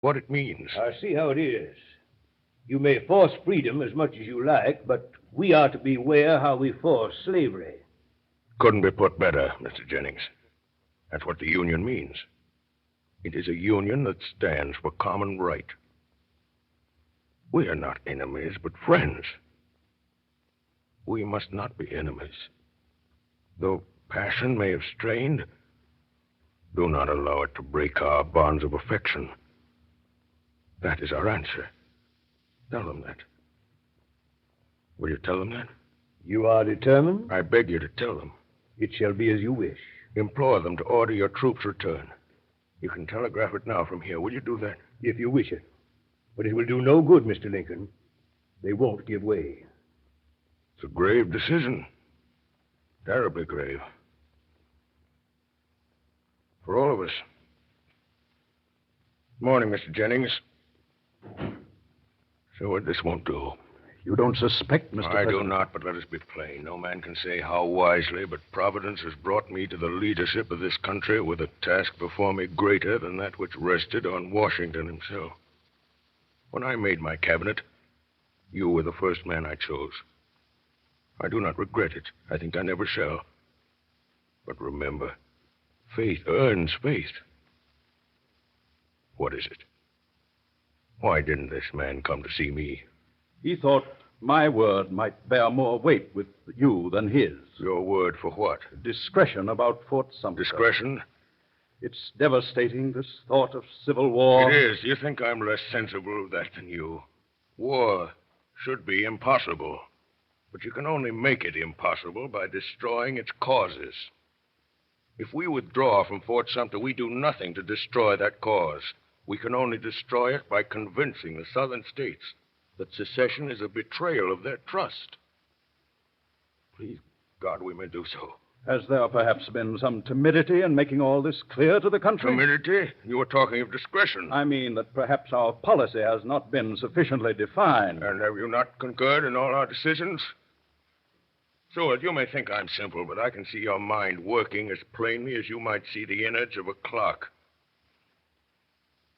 what it means. I see how it is. You may force freedom as much as you like, but we are to beware how we force slavery. Couldn't be put better, Mr. Jennings. That's what the union means. It is a union that stands for common right. We are not enemies, but friends. We must not be enemies. Though passion may have strained, do not allow it to break our bonds of affection. That is our answer. Tell them that. Will you tell them that? You are determined? I beg you to tell them. It shall be as you wish. Implore them to order your troops' return. You can telegraph it now from here. Will you do that? If you wish it. But it will do no good, Mr. Lincoln. They won't give way. It's a grave decision. Terribly grave. For all of us. Morning, Mr. Jennings. Seward, this won't do. You don't suspect, Mr. I President? do not, but let us be plain. No man can say how wisely, but Providence has brought me to the leadership of this country with a task before me greater than that which rested on Washington himself. When I made my cabinet, you were the first man I chose. I do not regret it. I think I never shall. But remember, faith earns faith. What is it? Why didn't this man come to see me? He thought my word might bear more weight with you than his. Your word for what? Discretion about Fort Sumter. Discretion? It's devastating, this thought of civil war. It is. You think I'm less sensible of that than you. War should be impossible. But you can only make it impossible by destroying its causes. If we withdraw from Fort Sumter, we do nothing to destroy that cause. We can only destroy it by convincing the southern states that secession is a betrayal of their trust. Please, God, we may do so. Has there perhaps been some timidity in making all this clear to the country? Timidity? You were talking of discretion. I mean that perhaps our policy has not been sufficiently defined. And have you not concurred in all our decisions? Seward, you may think I'm simple, but I can see your mind working as plainly as you might see the innards of a clock.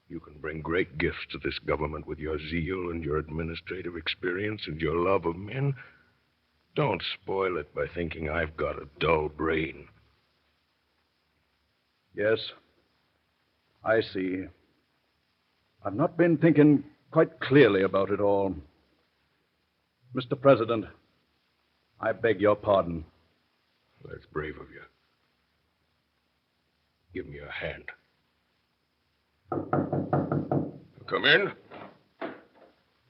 You can bring great gifts to this government with your zeal and your administrative experience and your love of men. Don't spoil it by thinking I've got a dull brain. Yes, I see. I've not been thinking quite clearly about it all. Mr. President, I beg your pardon. That's brave of you. Give me your hand. Come in.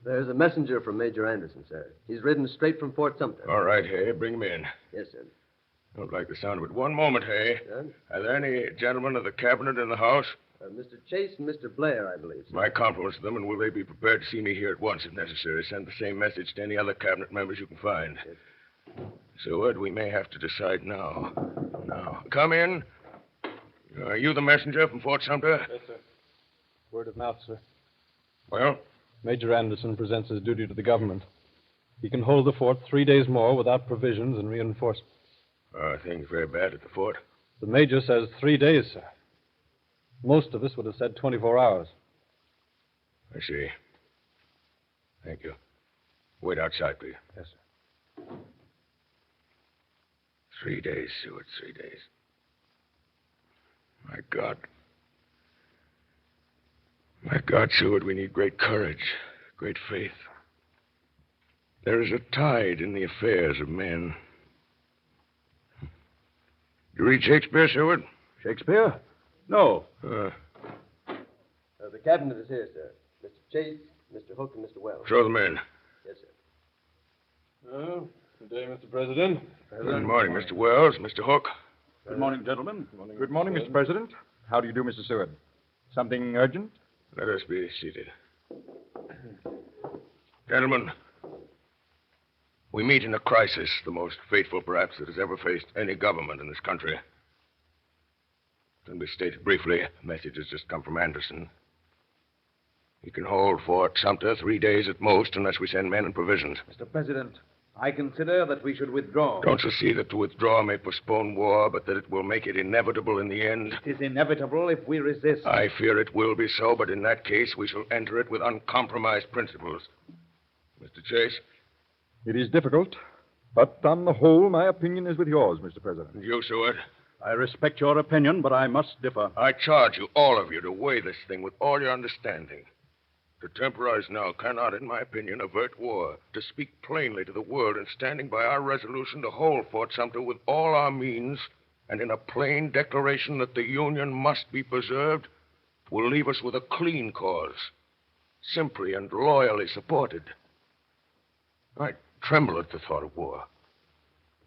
There's a messenger from Major Anderson, sir. He's ridden straight from Fort Sumter. All right, Hay. Bring him in. Yes, sir. Don't like the sound of it. One moment, Hay. Sir? Are there any gentlemen of the cabinet in the house? Mr. Chase and Mr. Blair, I believe, sir. My compliments to them, and will they be prepared to see me here at once if necessary? Send the same message to any other cabinet members you can find. Yes. Seward, we may have to decide now. Now, come in. Are you the messenger from Fort Sumter? Yes, sir. Word of mouth, sir. Well? Major Anderson presents his duty to the government. He can hold the fort 3 days more without provisions and reinforcements. Are things very bad at the fort? The major says 3 days, sir. Most of us would have said 24 hours. I see. Thank you. Wait outside, please. Yes, sir. 3 days, Seward, 3 days. My God. My God, Seward, we need great courage, great faith. There is a tide in the affairs of men. You read Shakespeare, Seward? Shakespeare? No. The cabinet is here, sir. Mr. Chase, Mr. Hook, and Mr. Wells. Show them in. Yes, sir. Well, good day, Mr. President. Good morning, Mr. Wells, Mr. Hook. Good morning, gentlemen. Good morning, Mr. President. How do you do, Mr. Seward? Something urgent? Let us be seated. Gentlemen, we meet in a crisis, the most fateful, perhaps, that has ever faced any government in this country. Can be stated briefly. A message has just come from Anderson. He can hold Fort Sumter 3 days at most unless we send men and provisions. Mr. President, I consider that we should withdraw. Don't you see that to withdraw may postpone war, but that it will make it inevitable in the end? It is inevitable if we resist. I fear it will be so, but in that case, we shall enter it with uncompromised principles. Mr. Chase? It is difficult, but on the whole, my opinion is with yours, Mr. President. And you, Seward? I respect your opinion, but I must differ. I charge you, all of you, to weigh this thing with all your understanding. To temporize now cannot, in my opinion, avert war. To speak plainly to the world in standing by our resolution to hold Fort Sumter with all our means, and in a plain declaration that the Union must be preserved, will leave us with a clean cause, simply and loyally supported. I tremble at the thought of war.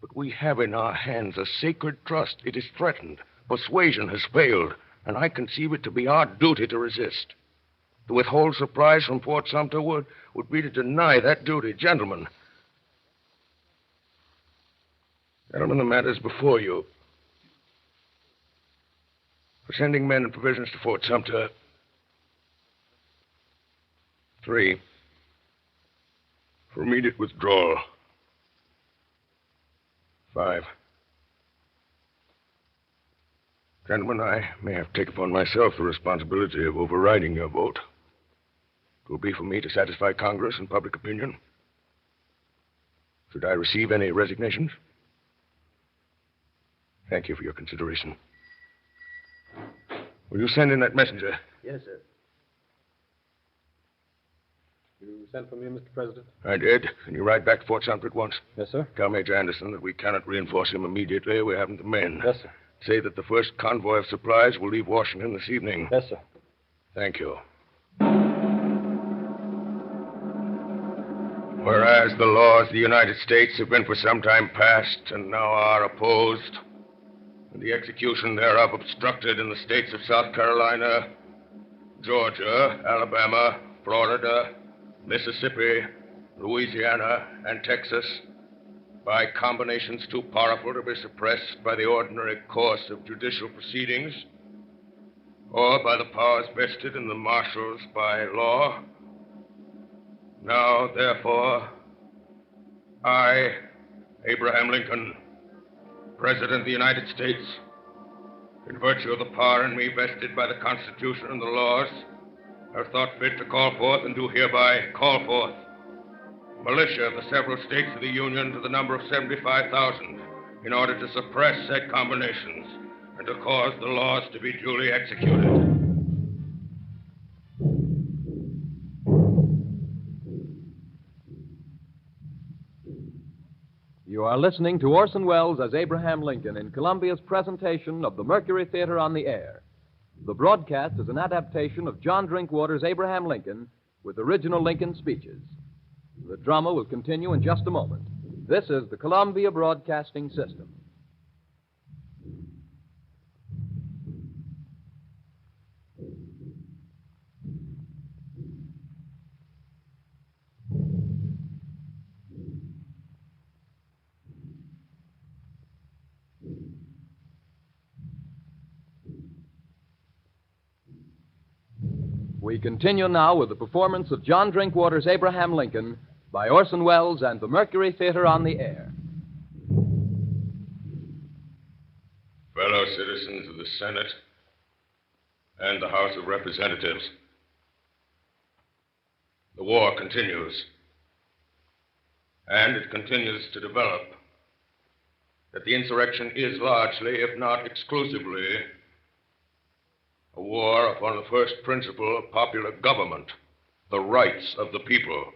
But we have in our hands a sacred trust. It is threatened. Persuasion has failed, and I conceive it to be our duty to resist. To withhold supplies from Fort Sumter would be to deny that duty. Gentlemen, the matter is before you. For sending men and provisions to Fort Sumter, 3. For immediate withdrawal, 5. Gentlemen, I may have to take upon myself the responsibility of overriding your vote. It will be for me to satisfy Congress and public opinion. Should I receive any resignations? Thank you for your consideration. Will you send in that messenger? Yes, sir. You sent for me, Mr. President? I did. Can you ride back to Fort Sumter at once? Yes, sir. Tell Major Anderson that we cannot reinforce him immediately. We haven't the men. Yes, sir. Say that the first convoy of supplies will leave Washington this evening. Yes, sir. Thank you. Whereas the laws of the United States have been for some time past and now are opposed, and the execution thereof obstructed in the states of South Carolina, Georgia, Alabama, Florida, Mississippi, Louisiana, and Texas, by combinations too powerful to be suppressed by the ordinary course of judicial proceedings, or by the powers vested in the marshals by law. Now, therefore, I, Abraham Lincoln, President of the United States, in virtue of the power in me vested by the Constitution and the laws, have thought fit to call forth and do hereby call forth militia of the several states of the Union to the number of 75,000 in order to suppress said combinations and to cause the laws to be duly executed. You are listening to Orson Wells as Abraham Lincoln in Columbia's presentation of the Mercury Theater on the Air. The broadcast is an adaptation of John Drinkwater's Abraham Lincoln with original Lincoln speeches. The drama will continue in just a moment. This is the Columbia Broadcasting System. We continue now with the performance of John Drinkwater's Abraham Lincoln by Orson Wells and the Mercury Theater on the Air. Fellow citizens of the Senate and the House of Representatives, the war continues, and it continues to develop. That the insurrection is largely, if not exclusively, a war upon the first principle of popular government, the rights of the people.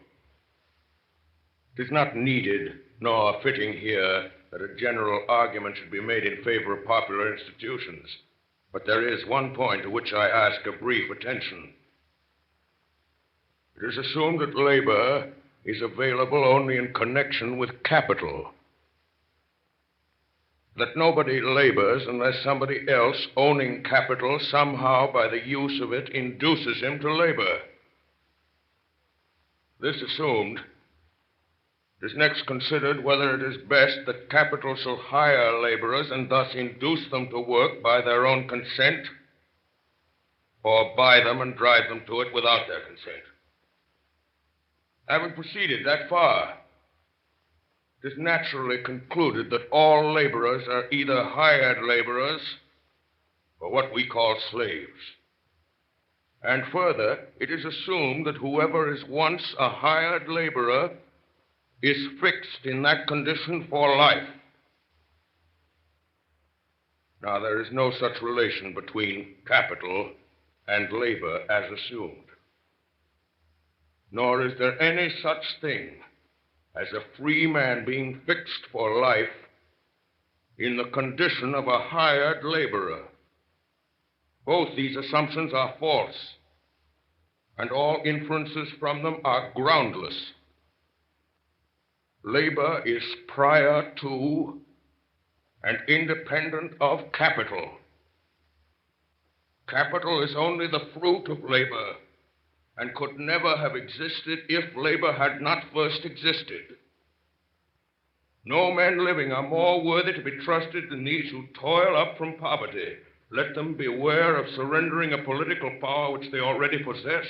It is not needed nor fitting here that a general argument should be made in favor of popular institutions. But there is one point to which I ask a brief attention. It is assumed that labor is available only in connection with capital. That nobody labors unless somebody else owning capital somehow by the use of it induces him to labor. This assumed, it is next considered whether it is best that capital shall hire laborers and thus induce them to work by their own consent, or buy them and drive them to it without their consent. Having proceeded that far, it is naturally concluded that all laborers are either hired laborers or what we call slaves. And further, it is assumed that whoever is once a hired laborer is fixed in that condition for life. Now, there is no such relation between capital and labor as assumed. Nor is there any such thing as a free man being fixed for life in the condition of a hired laborer. Both these assumptions are false, and all inferences from them are groundless. Labor is prior to and independent of capital. Capital is only the fruit of labor and could never have existed if labor had not first existed. No men living are more worthy to be trusted than these who toil up from poverty. Let them beware of surrendering a political power which they already possess,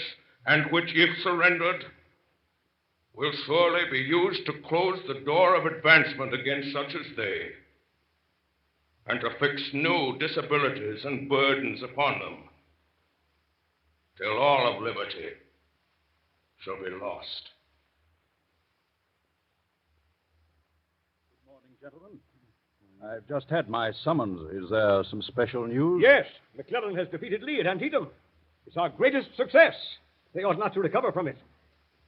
and which, if surrendered, will surely be used to close the door of advancement against such as they, and to fix new disabilities and burdens upon them, till all of liberty shall be lost. Good morning, gentlemen. I've just had my summons. Is there some special news? Yes, McClellan has defeated Lee at Antietam. It's our greatest success. They ought not to recover from it.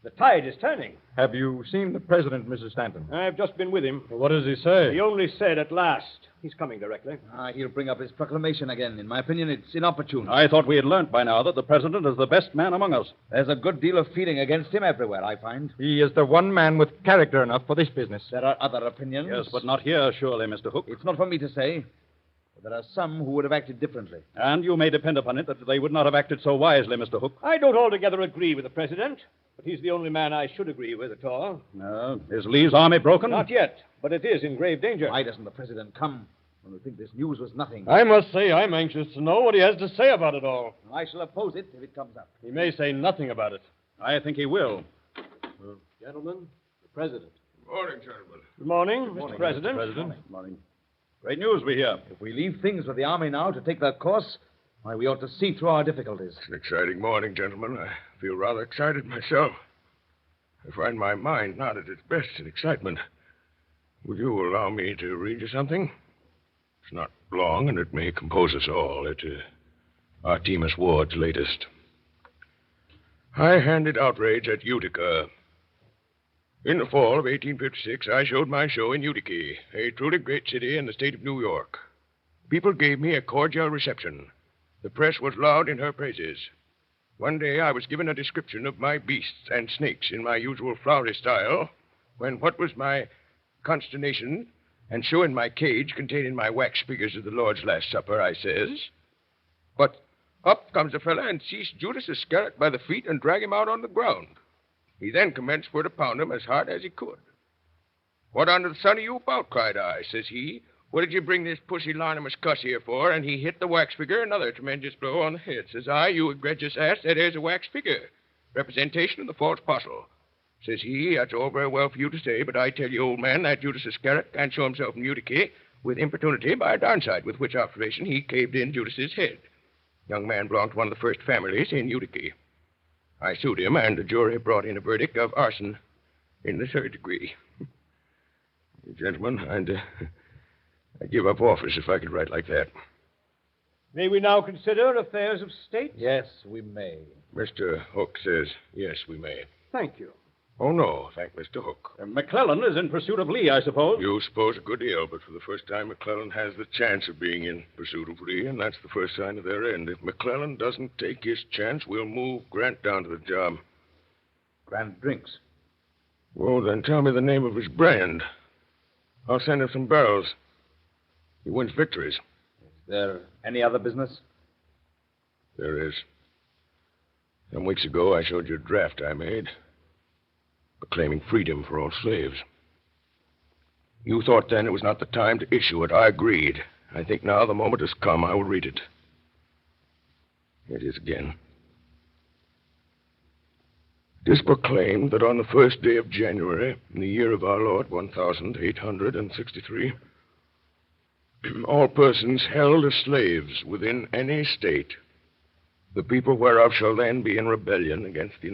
The tide is turning. Have you seen the president, Mrs. Stanton? I've just been with him. What does he say? He only said at last. He's coming directly. He'll bring up his proclamation again. In my opinion, it's inopportune. I thought we had learned by now that the president is the best man among us. There's a good deal of feeling against him everywhere, I find. He is the one man with character enough for this business. There are other opinions. Yes, but not here, surely, Mr. Hook. It's not for me to say. But there are some who would have acted differently. And you may depend upon it that they would not have acted so wisely, Mr. Hook. I don't altogether agree with the president, but he's the only man I should agree with at all. No. Is Lee's army broken? Not yet, but it is in grave danger. Why doesn't the president come when we think this news was nothing? I must say I'm anxious to know what he has to say about it all. I shall oppose it if it comes up. He may say nothing about it. I think he will. Gentlemen, the president. Good morning, gentlemen. Good morning, Mr. President. Good morning. Great news we hear. If we leave things with the army now to take their course, why, we ought to see through our difficulties. It's an exciting morning, gentlemen. I feel rather excited myself. I find my mind not at its best in excitement. Would you allow me to read you something? It's not long, and it may compose us all. It's Artemus Ward's latest. High-handed outrage at Utica. In the fall of 1856, I showed my show in Utica, a truly great city in the state of New York. People gave me a cordial reception. The press was loud in her praises. One day I was given a description of my beasts and snakes in my usual flowery style, when what was my consternation, and showing my cage containing my wax figures of the Lord's Last Supper, I says, but up comes a fella and seized Judas Iscariot by the feet and dragged him out on the ground. He then commenced for to pound him as hard as he could. What under the sun are you about? Cried I. Says he, what did you bring this pusillanimous cuss here for? And he hit the wax figure another tremendous blow on the head. Says I, you egregious ass, that is a wax figure. Representation of the false apostle. Says he, that's all very well for you to say, but I tell you, old man, that Judas Iscariot can't show himself in Utica with importunity by a downside, with which observation he caved in Judas's head. Young man belonged to one of the first families in Utica. I sued him, and the jury brought in a verdict of arson in the third degree. Gentlemen, I'd give up office if I could write like that. May we now consider affairs of state? Yes, we may. Mr. Hook says, yes, we may. Thank you. Oh, no, thank Mr. Hook. McClellan is in pursuit of Lee, I suppose. You suppose a good deal, but for the first time, McClellan has the chance of being in pursuit of Lee, and that's the first sign of their end. If McClellan doesn't take his chance, we'll move Grant down to the job. Grant drinks. Well, then tell me the name of his brand. I'll send him some barrels. He wins victories. Is there any other business? There is. Some weeks ago, I showed you a draft I made, proclaiming freedom for all slaves. You thought then it was not the time to issue it. I agreed. I think now the moment has come. I will read it. Here it is again. 'Tis proclaimed that on the first day of January, in the year of our Lord 1863, all persons held as slaves within any state, the people whereof shall then be in rebellion against the